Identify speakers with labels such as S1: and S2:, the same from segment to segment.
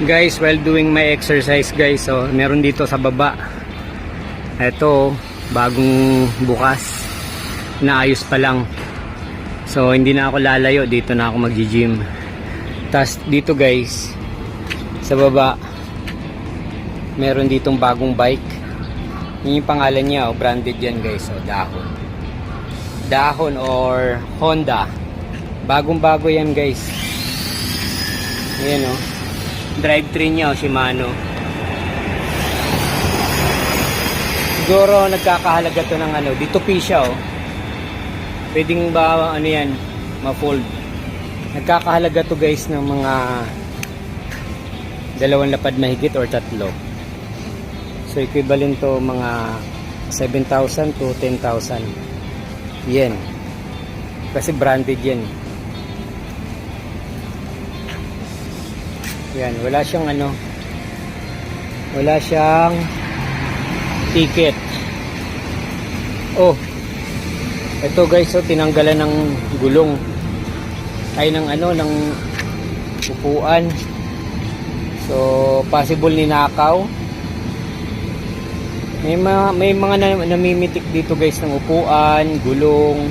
S1: Guys, while doing my exercise guys, so meron dito sa baba. Ito, bagong bukas. Naayos pa lang. So hindi na ako lalayo, dito na ako mag-gym. Tas dito guys, sa baba meron ditong bagong bike. Yun yung pangalan niya, branded yan guys, so Dahon or Honda. Bagong bago yan guys. Ayan o, drivetrain niya o Shimano. Siguro nagkakahalaga to ng ano, dito pisya o. Pwedeng ba ano yan, ma-fold. Nagkakahalaga to guys ng mga 2 lapad mahigit or 3. So equivalent to mga 7,000 to 10,000 yen. Kasi branded yan. Yan, wala siyang ano, wala siyang ticket. Oh, ito guys, so tinanggalan ng gulong ay ng ano, ng upuan. So possible ninakaw. May mga namimitik dito guys ng upuan, gulong.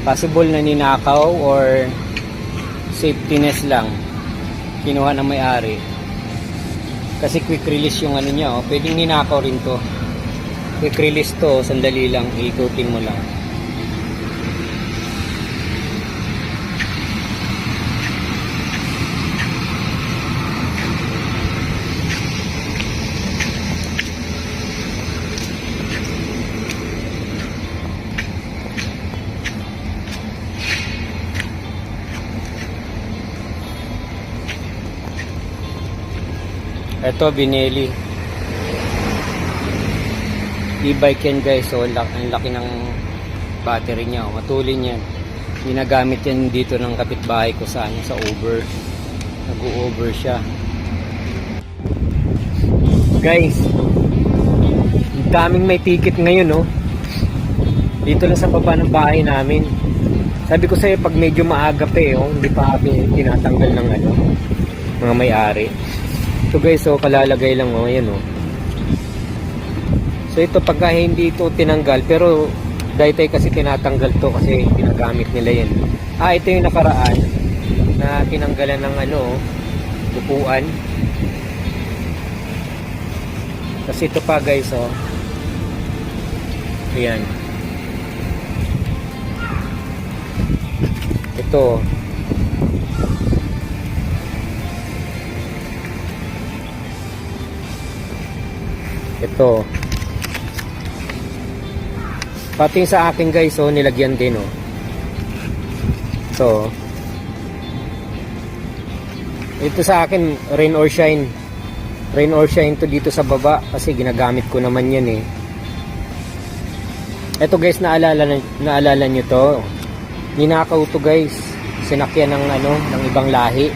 S1: Possible na ninakaw or safetyness lang kinuha ng may-ari. Kasi quick release yung ano niya, oh. Pwedeng ninakaw rin to. Quick release to, sandali lang, ikutin mo lang. Ito, Binelli e-bike yan guys. So ang laki ng battery niya, matulin yan. Ginagamit yan dito ng kapitbahay ko sa over. Nag-o-over siya guys. Daming may ticket ngayon, no? Dito lang sa baba ng bahay namin. Sabi ko sa'yo, pag medyo maaga pa oh, hindi pa tinatanggal ng ano, mga may-ari. Ito guys, so kalalagay lang oh, ayan oh. So ito pagka hindi ito tinanggal, pero dahil kasi tinatanggal to kasi ginagamit nila yan. Ito yung nakaraan na tinanggalan ng ano, upuan. Kasi ito pa guys oh. Ayan. Ito. Ito. Pati sa akin guys, oh, nilagyan din, oh. So, ito sa akin, rain or shine. Rain or shine to dito sa baba kasi ginagamit ko naman yan, eh. Ito guys, naalala nyo to. Ninakaw to guys. Sinakyan ng ano, ng ibang lahi.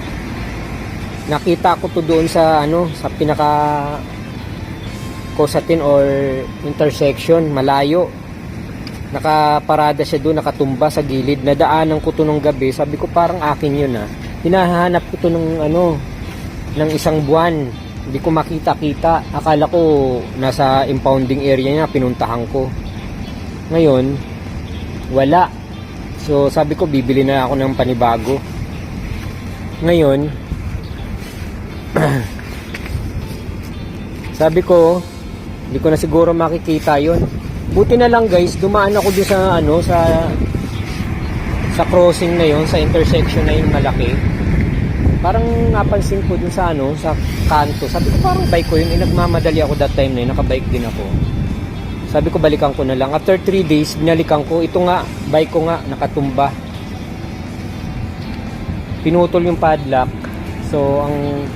S1: Nakita ko to doon sa ano, sa pinaka Kosatin or intersection, malayo. Nakaparada siya doon, nakatumba sa gilid. Nadaanan ko to nung gabi. Sabi ko parang akin yun ah. Hinahanap ko to nung ano, ng 1 buwan. Hindi ko makita-kita. Akala ko nasa impounding area niya, pinuntahan ko. Ngayon, wala. So sabi ko bibili na ako ng panibago. Ngayon, sabi ko hindi ko na siguro makikita yon. Buti na lang guys, dumaan ako dun sa ano, sa crossing na yon, sa intersection na yung malaki. Parang napansin ko dun sa ano, sa kanto. Sabi ko parang bike ko yun, nagmamadali ako that time na yun, nakabike din ako. Sabi ko balikan ko na lang. After 3 days, binalikan ko. Ito nga, bike ko nga, nakatumba. Pinutol yung padlock. So ang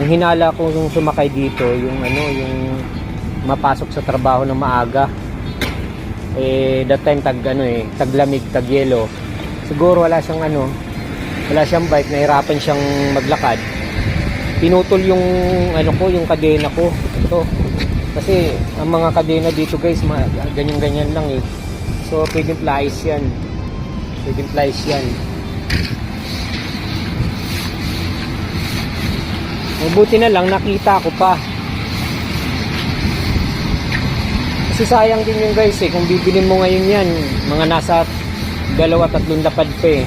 S1: hinala ko nung sumakay dito, yung ano, yung mapasok sa trabaho ng maaga. That time taglamig, tagyelo. Siguro wala siyang ano, wala siyang bike, nahirapan siyang maglakad. Pinutol yung ano ko, yung kadena ko. Ito. Kasi ang mga kadena dito guys, ganyan-ganyan lang eh. So pwedeng plies yan. Pwedeng plies yan. Mabuti na lang nakita ko pa. Kasi sayang din yun guys eh. Kung bibilin mo ngayon yan, mga nasa 2-3 lapad pa eh.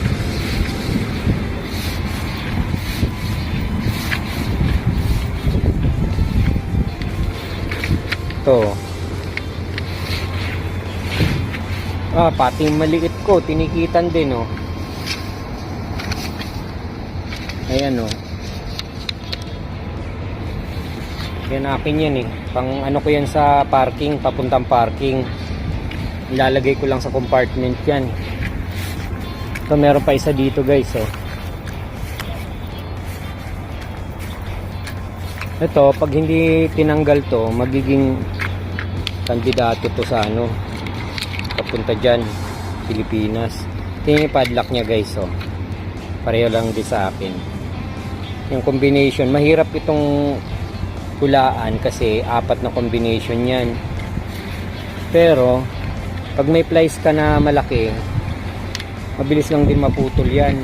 S1: Ito. Pati yung maliit ko, tinikitan din oh. Ayan oh. Yan akin yan eh. Pang ano ko yan sa parking, papuntang parking. Ilalagay ko lang sa compartment yan. Ito meron pa isa dito guys oh. Ito pag hindi tinanggal to, magiging kandidato to sa ano, papunta dyan, Pilipinas. Tingnan yung padlock nya guys oh. Pareho lang din sa akin. Yung combination, mahirap itong hulaan kasi 4 na combination yan. Pero pag may plies ka na malaki, mabilis lang din maputol yan.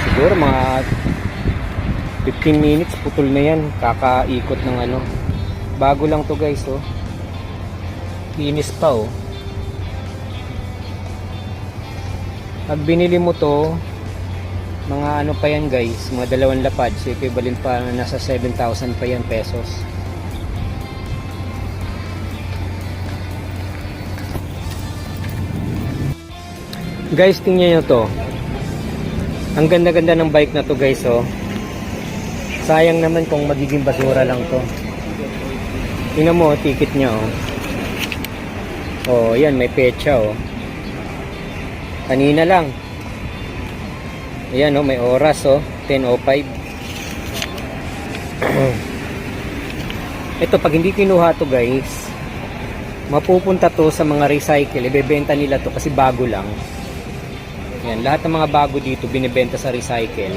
S1: Siguro mga 15 minutes putol na yan, kakaikot ng ano. Bago lang to guys oh. Linis pa oh. Pag binili mo to, mga ano pa yan guys, mga 2 lapad, so equivalent pa nasa 7,000 pa yan pesos. Guys, tingnan nyo to. Ang ganda-ganda ng bike na to guys oh. Sayang naman kung magiging basura lang to. Tingnan mo ticket nya oh. Oh, yan may petsa oh. Kanina lang. Ayan oh, may oras oh, 10:05. Ito pag hindi kinuha to guys, mapupunta to sa mga recycle, ibebenta nila to kasi bago lang. Yan, lahat ng mga bago dito binebenta sa recycle.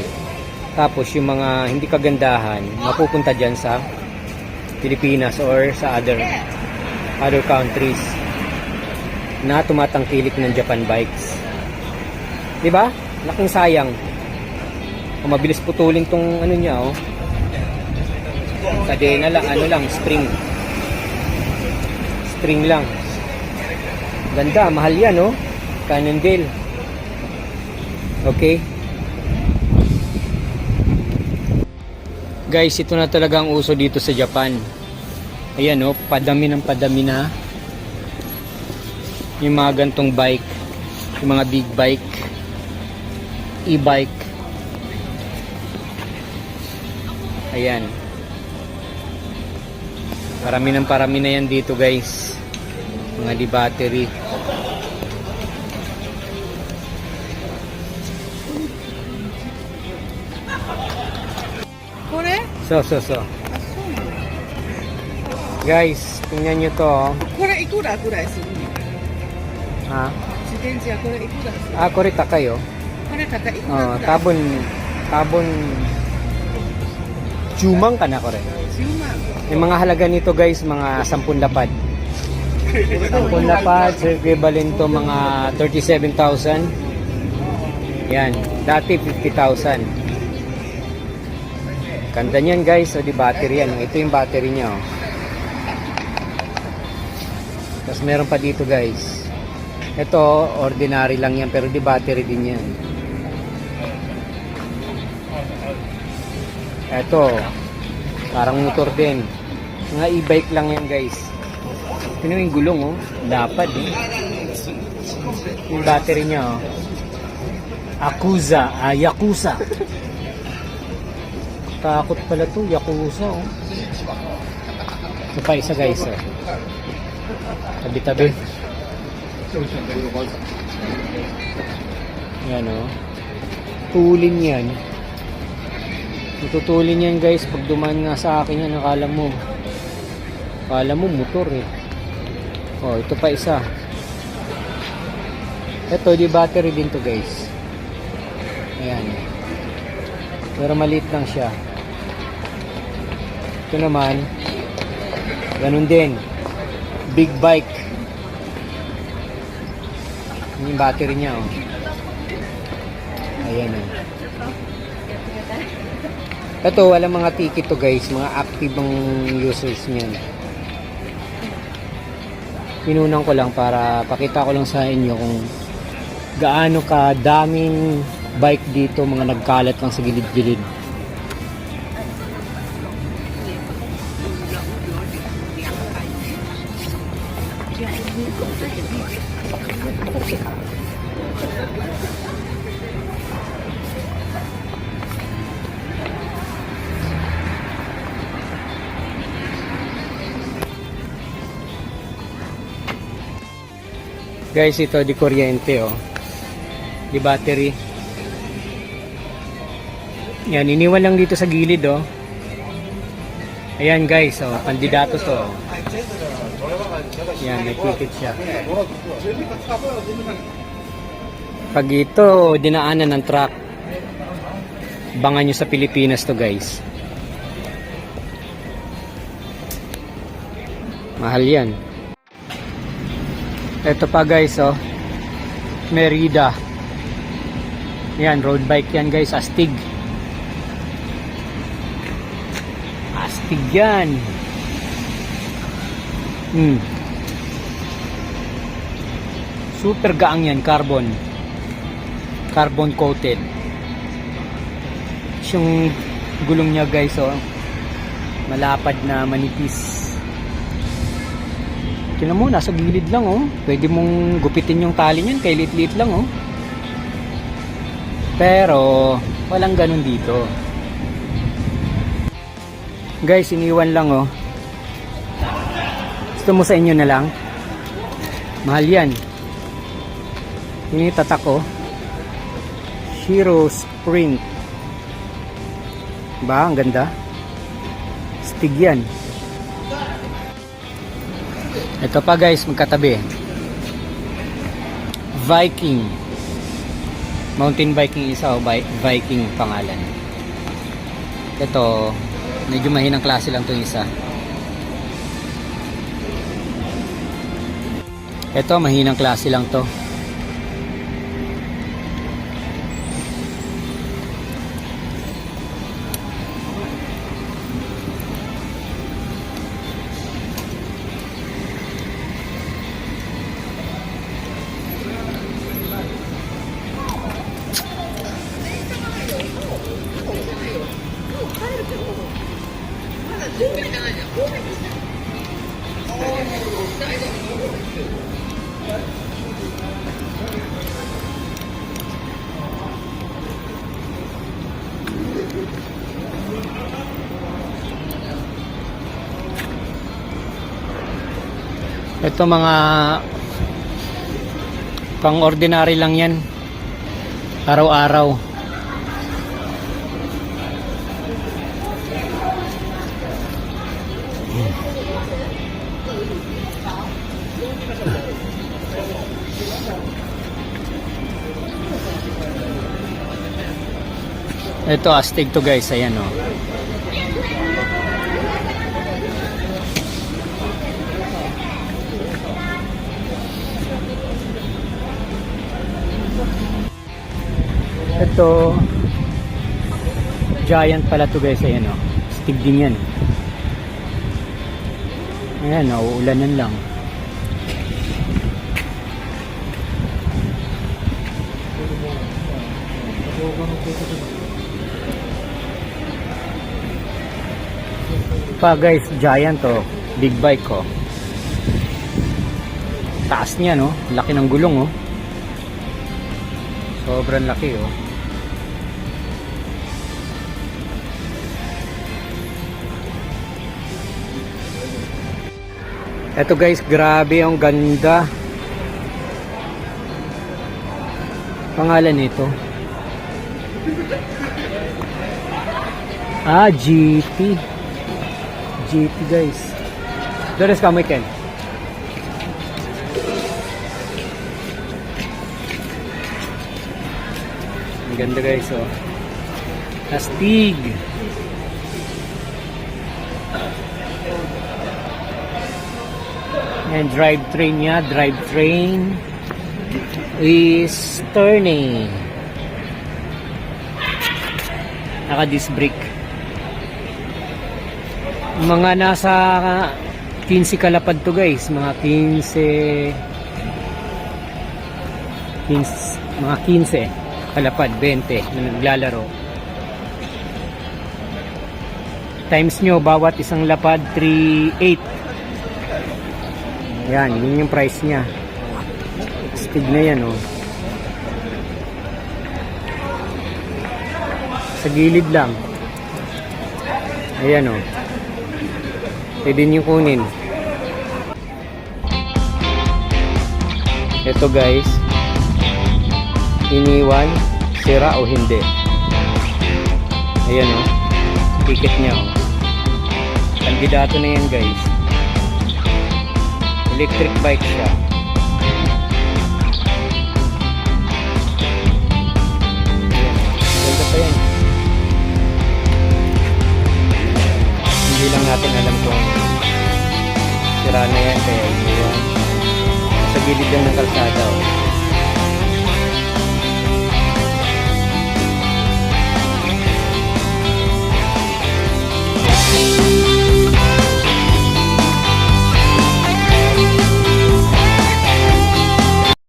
S1: Tapos yung mga hindi kagandahan, mapupunta dyan sa Pilipinas or sa other countries na tumatangkilik ng Japan bikes. 'Di ba? Laking sayang. Kung mabilis putulin tong ano niya oh. Kadena lang, ano lang, string lang. Ganda, mahal yan oh. Cannondale. Okay. Guys, ito na talaga ang uso dito sa Japan. Ayan oh, padami na yung mga gantong bike, yung mga big bike, e-bike. Ayan, parami na yan dito guys, mga di battery. So guys, tingnan nyo to oh.
S2: これいくらぐらいするの？
S1: Ha?
S2: 自転車これいくらする？
S1: Ah, kore takay oh.
S2: これ高いいく
S1: Oh,
S2: らぐらい？
S1: tabon Jumang ka na kore.
S2: 10万。
S1: Yung mga halaga nito guys, mga 10 lapad. 10 lapad, so equivalent to mga 37,000. Yan, dati 50,000. Ganda niyan guys, so di battery yan. Ito yung battery niya oh. Tapos meron pa dito guys. Ito, ordinary lang yan, pero di battery din yan. Ito, parang motor din. Mga e-bike lang yan guys. Ito yung gulong oh. Lapad eh. Yung battery niya oh. Yakuza. Takot pala to, Yakuza oh. Ito pa isa guys oh. Tabi-tabi. Yan oh. Tulin yan. Tutulin yan guys pag dumaan nga sa akin yan. Akala mo motor eh. Oh, ito pa isa. Ito di battery din to guys. Ayan. Pero maliit lang siya. Ito naman ganun din, big bike. Yung battery niya oh. Ayan oh. Ito, walang mga ticket to guys. Mga active ang users niyan. Pinunan ko lang para pakita ko lang sa inyo kung gaano ka daming bike dito, mga nagkalat lang sa gilid-gilid. Guys, ito di kuryente oh. Di battery. Yan, iniwan lang dito sa gilid oh. Ayan guys, oh, kandidato to. Yan, may ticket siya. Pag ito, dinaanan ng truck, bangan nyo sa Pilipinas to guys. Mahal yan. Ito pa guys, oh. Merida. Yan, road bike yan guys, astig. Astig yan. Super gaang yan, carbon. Carbon coated. Yung gulong niya guys, oh. Malapad na manipis. Tingnan mo, nasa gilid lang oh. Pwede mong gupitin yung tali niyan, kay liit-liit lang oh. Pero walang ganun dito. Guys, iniwan lang oh. Gusto mo sa inyo na lang? Mahal yan. Yung tatak oh. Hero Sprint. Ba, ang ganda. Stig yan. Ito pa guys, magkatabi. Viking. Mountain biking isa o Viking pangalan. Ito, medyo mahinang klase lang itong isa. Ito, mahinang klase lang to. Ito mga pang ordinary lang yan, araw-araw. Ito astig to guys, ayan oh. Ito giant pala to guys, ayan oh. Astig din yan. Ayan oh, uulanan lang. Pa guys, giant oh, big bike oh. Taas niya no, laki ng gulong oh. Sobrang laki oh. Ito guys, grabe ang ganda. Pangalan nito. GT. GT guys. Doris ka mo iken. Ang ganda guys oh. Astig. And drivetrain niya, drivetrain is turning. Naka disc brake. Mga nasa 15 kalapad to guys, mga 15 mga 15 kalapad, 20 na naglalaro. Times nyo bawat isang lapad 3.8. Yan, yun yung price nya. Speed na yan, oh. Sa gilid lang. Ayan, oh. Pwede nyo kunin. Ito guys, iniwan, sira o hindi. Ayan, oh. Ticket nya, oh. Kandidato na yan guys. Electric bike siya. Ganda pa yan. Hindi lang natin alam kung sira na yan kaya iniwan. Sa gilid lang ng kalsada, oh.